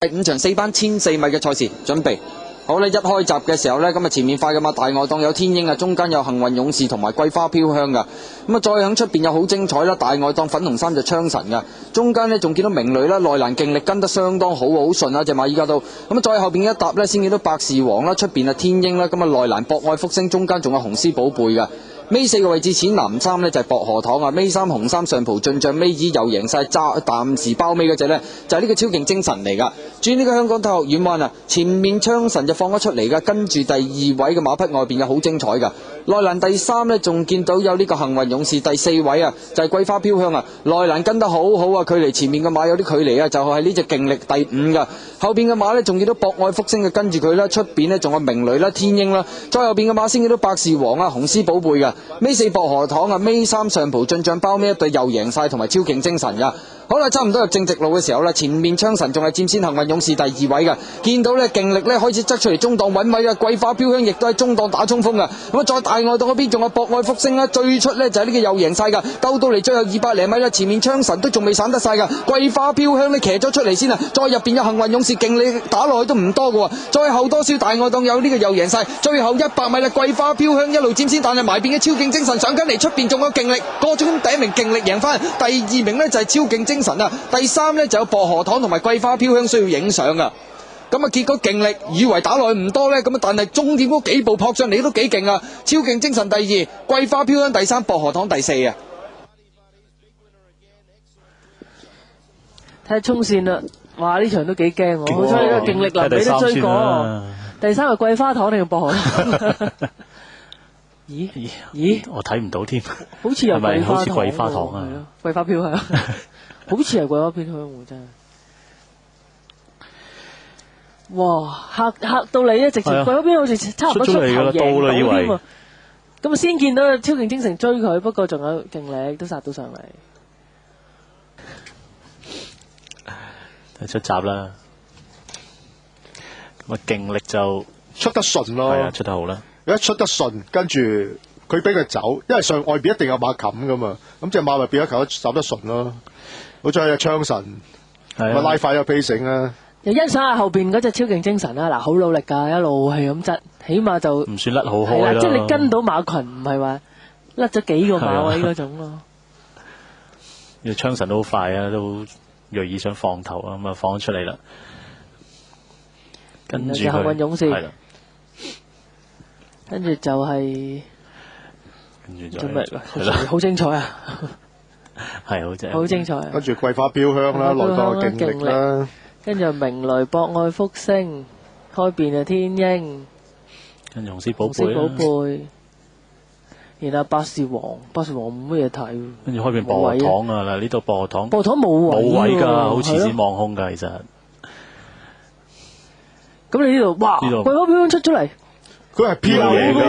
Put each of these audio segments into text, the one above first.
第5場4班1004米嘅賽事準備好咧，一開閘嘅時候呢，咁啊前面快嘅馬大外檔有天鷹啊，中間有幸運勇士同埋桂花飄香噶，咁啊再響出邊有好精彩啦，大外檔粉紅衫就槍神噶，中間呢仲見到明雷啦，內欄勁力跟得相當好，好順啊隻馬依家都，咁啊再後邊一搭呢，先見到百事王啦，出邊啊天鷹啦，咁啊內欄博愛福星，中間仲有紅絲寶貝噶。尾4個位置淺藍衫呢就係薄荷糖啊，尾3紅衫上蒲進帳，尾2又贏晒暫時包尾嗰隻呢就係呢個超勁精神嚟噶。轉呢個香港體育院灣啊，前面槍神就放咗出嚟噶，跟住第2位嘅馬匹外邊有好精彩噶。內欄第3呢仲見到有呢個幸運勇士，第4位啊就係桂花飄香啊，內欄跟得好好啊，距離前面嘅馬有啲距離啊，就係呢隻勁力第5噶。後邊嘅馬呢仲見到博愛福星嘅跟住佢啦，出邊呢仲有明雷啦、天鷹啦，再後邊嘅馬先見到百事王啊、紅絲寶貝噶。尾4薄荷糖啊，尾3上蒲進帳包尾一對又贏晒，同埋超勁精神噶。好啦，差唔多入正直路嘅時候啦，前面槍神仲係佔先，幸運勇士第2位噶。見到呢勁力呢開始側出嚟中檔揾位啊，桂花飄香亦都喺中檔打衝鋒噶。咁啊再大外檔嗰邊仲有博愛福星啦，最出呢就係呢個又贏晒噶，鬥到嚟最後200零米啦，前面槍神都仲未散得晒噶，桂花飄香呢騎咗出嚟先啊，再入邊有幸運勇士勁力打落去都唔多噶，再後多少大外檔有呢個又贏晒，最後100米啦，桂花飄香一路佔先，但係埋邊嘅超勁精神上緊嚟，出邊仲有勁力，個中第1名勁力贏翻，第2名呢就係超勁精神啊，第3呢就有薄荷糖同埋桂花飄香需要影相啊。咁啊結果勁力以為打落去唔多呢，咁啊但係終點嗰幾步撲上嚟都幾勁啊，超勁精神第2，桂花飄香第3，薄荷糖第4啊。睇下衝線啦，哇呢場都幾驚喎，好彩呢個勁力能俾得追過。第3係桂花糖定係薄荷糖？咦？我睇唔到添，好似有桂花糖，好似桂花糖啊，桂花飄香，好似係桂花飄香喎，真係。哇！嚇到你啊！直情桂花飄好似差唔多出頭贏到添喎。咁啊先見到超勁精神追佢，不過仲有勁力都殺到上嚟。出閘啦，咁啊勁力就出得順咯，係啊，出得好啦。一出得順，跟住佢俾佢走，因為上外邊一定有馬冚噶嘛，咁隻馬咪變咗走得順咯。好彩有槍神，咪拉快咗 pacing 啊！又欣賞下後邊嗰隻超勁精神啦，嗱好努力㗎，一路係咁執，起碼就唔算甩好開啦。即係你跟到馬群，唔係話甩咗幾個馬位嗰種咯。要槍神都好快啊，都銳意想放頭啊，咁啊放咗出嚟啦。跟住幸運勇士，係啦，跟住就係跟住就係好精彩啊！係好正，好精彩啊！跟住桂花飄香啦，內檔勁力啦，跟住明雷博愛福星，開邊啊天鷹，跟住紅絲寶貝，然後百事王冇乜嘢睇，跟住開邊薄荷糖啊嗱，呢度薄荷糖冇位㗎，好似先望空㗎其實。咁你呢度哇，桂花飄香出嚟。佢係飄嚟㗎，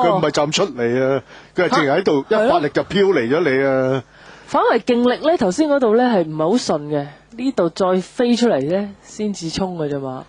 佢唔係就咁出嚟啊！佢係淨係喺度一發力就飄嚟咗你啊！反為勁力咧，頭先嗰度咧係唔係好順嘅，呢度再飛出嚟咧先至衝嘅啫嘛。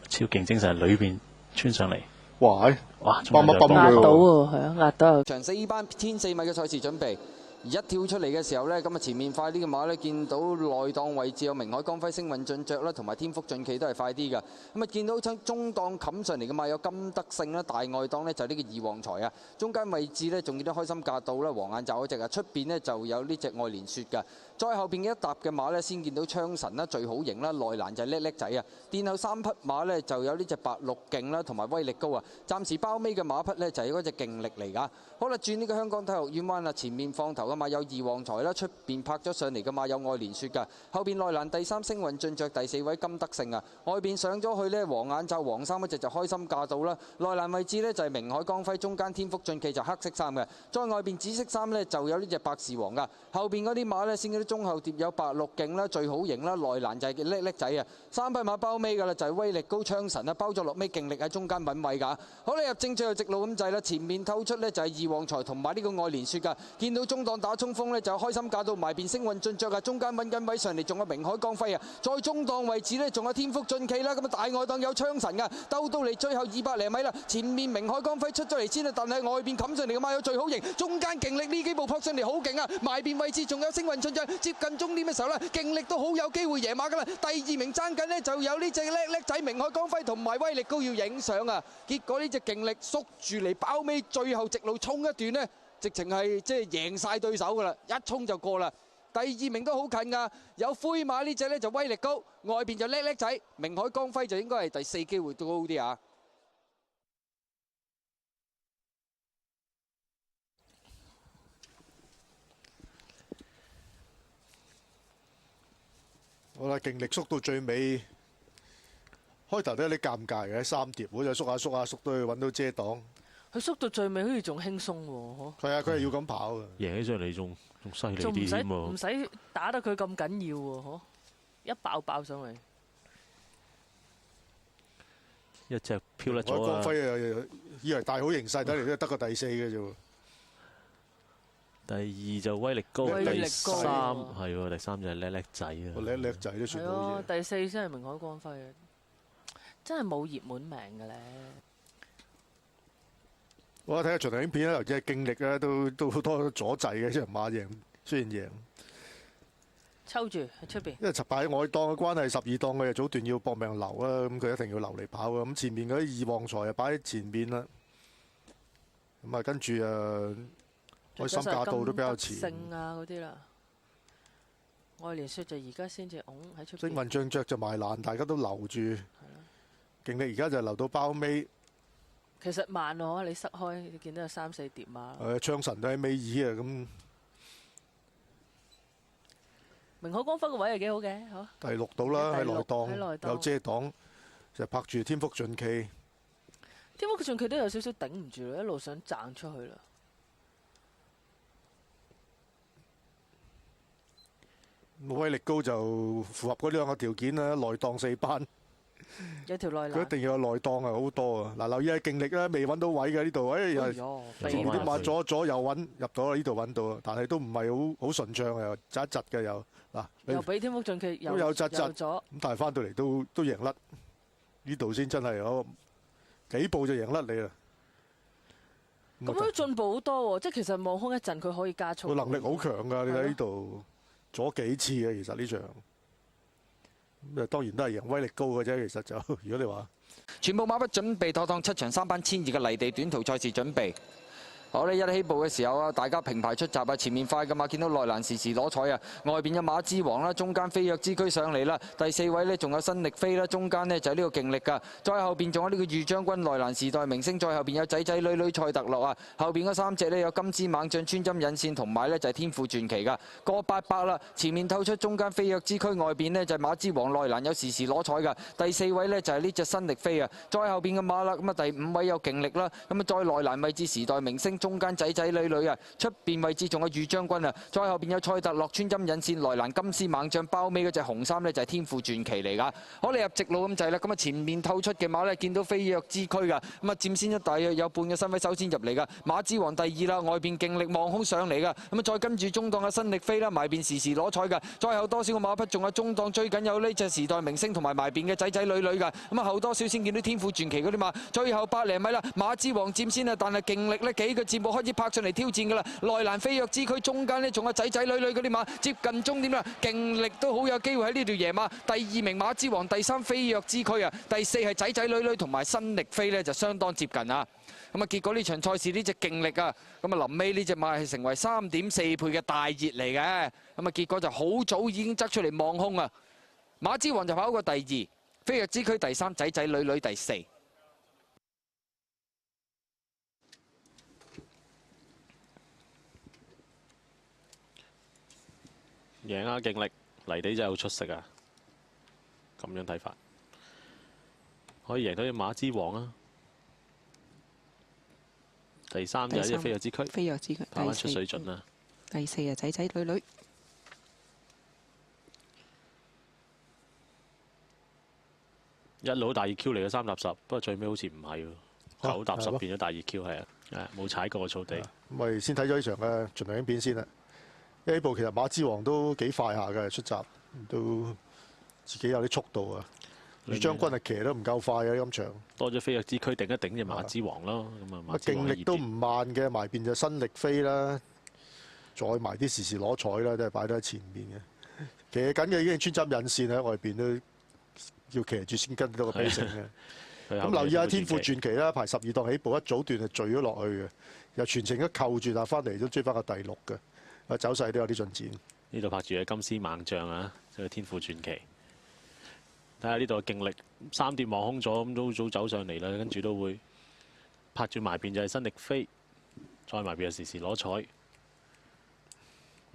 超勁精神裏邊穿上嚟，哇！壓到喎，係啊，壓到。場4班1004米嘅賽事準備。而一跳出嚟嘅時候呢，咁啊前面快啲嘅馬呢，見到內檔位置有明海光輝、星運進爵啦，同埋天福進企都係快啲㗎。咁啊見到中檔冚上嚟嘅馬有金德勝啦，大外檔呢就呢個二旺財啊。中間位置呢，仲見到開心駕到啦，黃眼罩嗰隻啊，出邊呢就有呢隻愛蓮雪㗎。再後邊嘅一搭嘅馬呢，先見到槍神啦，最好型啦，內欄就係叻叻仔啊。殿後3匹馬呢，就有呢隻白鹿勁啦，同埋威力高啊。暫時包尾嘅馬匹呢，就係嗰隻勁力嚟㗎。好啦，轉呢個香港體育院灣啦，前面放頭嘅馬有二旺財啦，出邊拍咗上嚟嘅馬有愛蓮雪㗎，後邊內欄第3星運進爵，第4位金德勝啊，外邊上咗去呢，黃眼罩黃衫嗰隻就開心駕到啦，內欄位置呢，就係明海光輝，中間天福進企就黑色衫嘅，再外邊紫色衫呢，就有呢隻百事王㗎，後邊嗰啲馬呢，先嗰啲中後碟有白鹿勁啦，最好型啦，內欄就係叻叻仔啊，3匹馬包尾㗎啦，就係威力高槍神啊，包咗落尾勁力喺中間穩位㗎，好啦，入正最後直路咁滯啦，前面透出呢，就係二旺財同埋呢個愛蓮雪㗎，見到中檔打衝鋒呢，就開心駕到埋邊，星運進爵啊，中間揾緊位上嚟，仲有明海光輝啊，在中檔位置呢，仲有天福進企啦，咁啊大外檔有槍神啊，兜到嚟最後200零米啦，前面明海光輝出咗嚟先啊，但係外邊冚上嚟嘅馬友最好型，中間勁力呢幾步撲上嚟好勁啊，埋邊位置仲有星運進爵，接近終點嘅時候呢，勁力都好有機會贏馬噶啦，第2名爭緊呢，就有呢隻叻仔明海光輝同埋威力高要影相啊，結果呢隻勁力縮住嚟包尾，最後直路衝一段呢，直情係即係贏晒對手噶啦，一衝就過啦。第2名都好近噶，有灰馬呢隻呢就威力高，外邊就叻仔，明海光輝就應該係第4機會都高啲啊。好啦，勁力縮到最尾，開頭都有啲尷尬嘅，3碟，好似縮下縮到去揾到遮擋。佢縮到最尾好似仲輕鬆喎，係啊，佢係要咁跑嘅。贏起上嚟仲犀利仲啲添喎，唔使打得佢咁緊要喎，嗬！一爆上嚟，一隻飄甩咗光輝啊，以為大好形勢，睇嚟都得個第4嘅啫喎。第2就威力高，第3係喎，第3就係叻仔啊！叻仔都算好嘢。第4先係明海光輝啊！真係冇熱門名嘅咧。我睇下場影片咧，或者係勁力咧，都好多阻滯嘅，即係馬贏，雖然贏。抽住喺出邊。因為擺外檔嘅關係，12檔佢就早段要搏命留啦，咁佢一定要留嚟跑嘅。咁前面嗰啲二旺財啊擺喺前面啦，咁啊跟住開心駕到都比較前。勝啊嗰啲啦，愛蓮雪就而家先至拱喺出邊。星運進爵就埋欄，大家都留住。係啦。勁力而家就留到包尾。其實慢喎，你塞開，你見到有3、4碟馬。槍神都喺尾二啊，咁明海光輝個位係幾好嘅，嚇。第6度啦，喺內檔有遮擋，就拍住天福進企。天福進企都有少少頂唔住啦，一路想賺出去啦。威力高就符合嗰2個條件啦，內檔4班。有條內欄，佢一定要有內檔啊，好多啊！嗱，留意下勁力啦，未揾到位嘅呢度，又前面啲馬左又揾入到呢度揾到，但係都唔係好順暢啊，又窒一窒嘅又嗱，又俾天福進企都有窒咗，咁但係翻到嚟都贏甩，呢度先真係有幾步就贏甩你啦！咁都進步好多喎，即係其實望空一陣佢可以加速，佢能力好強噶，你睇呢度左幾次嘅其實呢場。咁當然都係贏威力高嘅啫，其實就如果你話全部馬匹準備妥當，7場3班1000嘅泥地短途賽事準備。好咧，一起步嘅時候啊，大家平排出閘啊，前面快嘅馬見到內欄時攞彩啊，外邊有馬之王啦，中間飛躍之駒上嚟啦，第4位呢仲有新力飛啦，中間呢就係呢個勁力噶，再後邊仲有呢個御將軍內欄時代明星，再後邊有仔仔女女賽特樂啊，後邊嗰3隻呢有金枝猛將穿針引線同埋呢就係天賦傳奇噶，過800啦，前面透出中間飛躍之駒，外邊呢就係馬之王內欄有時攞彩噶，第4位呢就係呢隻新力飛啊，再後邊嘅馬啦，咁啊第5位有勁力啦，咁啊再內欄位置時代明星。中間仔仔女女啊，出邊位置仲有御將軍啊，再後邊有賽特洛穿針引線，內欄金絲猛將，包尾嗰隻紅衫呢就係天賦傳奇嚟噶。好，你入直路咁滯啦，咁啊前面透出嘅馬呢，見到飛躍之駒噶，咁啊佔先一大約有半個身位首先入嚟噶，馬之王第2啦，外邊勁力望空上嚟噶，咁啊再跟住中檔嘅新力飛啦，埋邊時攞彩噶，再後多少個馬匹仲有中檔追緊有呢隻時代明星同埋埋邊嘅仔仔女女噶，咁啊後多少先見到天賦傳奇嗰啲馬，最後100零米啦，馬之王佔先啊，但係勁力呢幾個節目開始拍上嚟挑戰噶啦，內欄飛躍之駒中間呢仲有仔仔女女嗰啲馬接近終點啦，勁力都好有機會喺呢條贏馬。第2名馬之王，第3飛躍之駒啊，第4係仔仔女女同埋新力飛呢就相當接近啊。咁啊結果呢場賽事呢隻勁力啊，咁啊臨尾呢隻馬係成為3.4倍嘅大熱嚟嘅，咁啊結果就好早已經側出嚟望空啊。馬之王就跑過第2，飛躍之駒第3，仔仔女女第4。贏啊！勁力泥地真係好出色啊！咁樣睇法，可以贏到隻馬之王啊！第3就係隻飛躍之駒，飛躍之駒跑翻出水準啦。第4啊，仔仔女女。一路大熱 Q 嚟嘅3搭10，不過最尾好似唔係喎，9搭10變咗大熱 Q 係啊，冇踩過個草地。咁咪先睇咗呢場嘅盡量影片先啦。因為呢部其實馬之王都幾快下嘅出閘，都自己有啲速度啊。余將軍係騎得唔夠快嘅今場，多咗飛躍之軀頂一頂就馬之王咯。咁啊，馬之王勁力都唔慢嘅，埋邊就新力飛啦，再埋啲時時攞彩啦，都係擺得喺前面嘅。騎緊嘅已經穿針引線喺外邊都要騎住先跟到個比成嘅。咁留意下天賦傳奇啦，排12檔起步，一早段係墜咗落去嘅，又全程一扣住，但翻嚟都追翻個第6嘅。啊，走勢都有啲進展。呢度拍住嘅金絲猛將啊，即係天賦傳奇。睇下呢度嘅勁力3碟望空咗，咁都早走上嚟啦，跟住都會拍住埋邊就係新力飛，再埋邊就時時攞彩。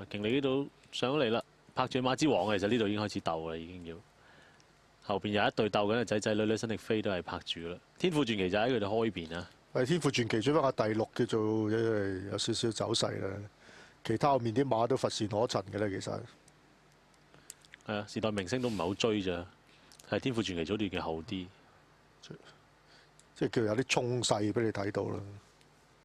勁力呢度上咗嚟啦，拍住馬之王嘅，其實呢度已經開始鬥啦，已經要後邊有一隊鬥緊嘅仔仔女女新力飛都係拍住啦。天賦傳奇就喺佢哋開邊啊。係天賦傳奇追翻個第6叫做有少少走勢啦。其他後面啲馬都乏善可陳嘅咧，其實係啊，時代明星都唔係好追咋，係天賦傳奇早段嘅後啲，即係叫有啲衝勢俾你睇到啦。